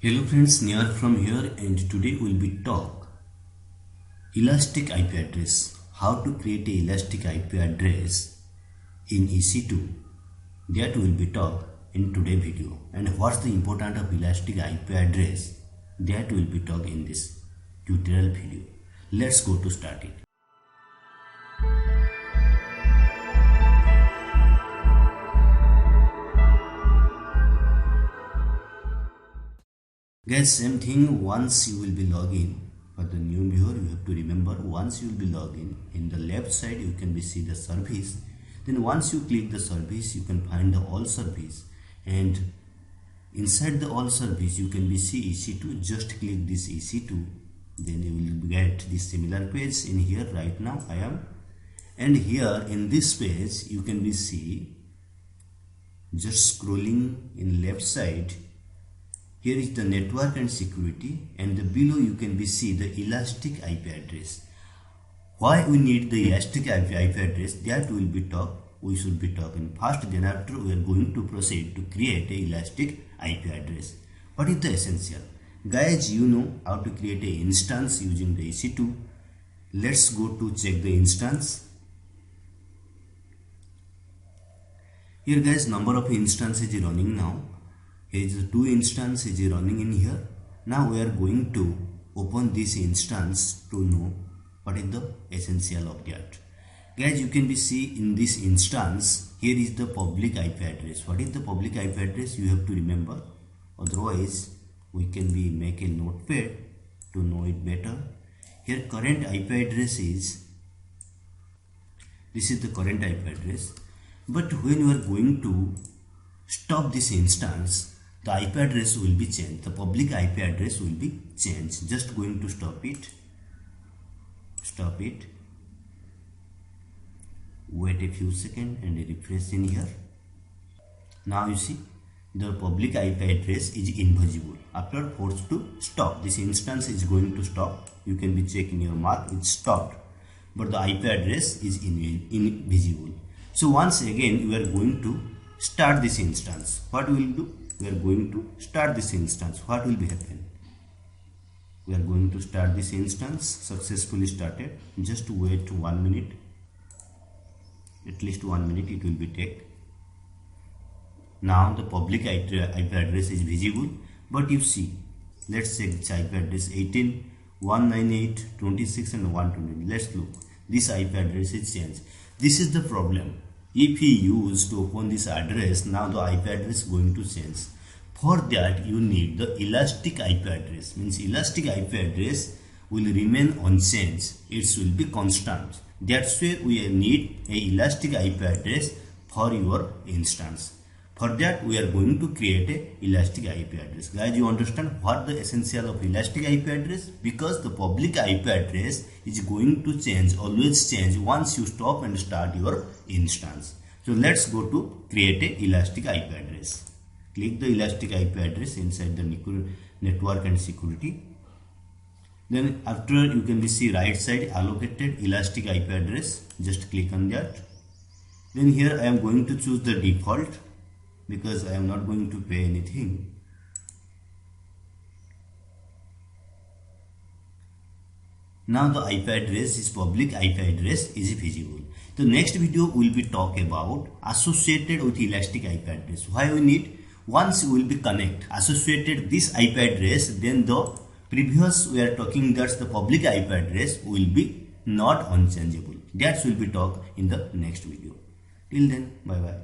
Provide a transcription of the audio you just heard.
Hello friends, Niyar from here, and today we'll be talk elastic IP address. How to create a elastic IP address in EC2. That will be talk in today video. And what's the importance of elastic IP address? That will be talk in this tutorial video. Let's go to start it. Guys, same thing, once you will be login. For the new viewer, you have to remember, once you will be login, in the left side you can be see the service. Then once you click the service, you can find the all service, and inside the all service you can be see EC2. Just click this EC2, then you will get this similar page. In here right now I am, and here in this page you can be see, just scrolling in left side. Here is the network and security, and the below you can be see the elastic IP address. Why we need the elastic IP address, that will be talk. We should be talking first, then after we are going to proceed to create a elastic IP address. What is the essential? Guys, you know how to create a instance using the EC2. Let's go to check the instance. Here guys, number of instances is running now. Here is the 2 instances is running in here. Now we are going to open this instance to know what is the essential of that. Guys, you can be see in this instance, here is the public IP address. What is the public IP address? You have to remember. Otherwise, we can be make a notepad to know it better. Here current IP address is, this is the current IP address. But when you are going to stop this instance, the IP address will be changed. The public IP address will be changed. Just going to stop it. Stop it. Wait a few seconds and refresh in here. Now you see the public IP address is invisible. After force to stop, this instance is going to stop. You can be checking your mark, it's stopped. But the IP address is invisible. So once again we are going to start this instance. What we will do? We are going to start this instance. What will be happen? We are going to start this instance. Successfully started. Just wait 1 minute. At least 1 minute it will be take. Now the public IP address is visible. But you see, let's check this IP address 18, 198, 26 and 120. Let's look. This IP address is changed. This is the problem. If you use to open this address, now the IP address is going to change. For that you need the elastic IP address. Means elastic IP address will remain unchanged. It will be constant. That's why we need a elastic IP address for your instance. For that we are going to create a elastic IP address. Guys, you understand what the essential of elastic IP address? Because the public IP address is going to change, always change once you stop and start your instance. So let's go to create a elastic IP address. Click the elastic IP address inside the network and security. Then after you can be see right side allocated elastic IP address. Just click on that. Then here I am going to choose the default, because I am not going to pay anything. Now the IP address is public IP address is visible. The next video will be talk about associated with elastic IP address. Why we need? Once you will be connect associated this IP address, then the previous we are talking that's the public IP address will be not unchangeable. That will be talk in the next video. Till then, bye bye.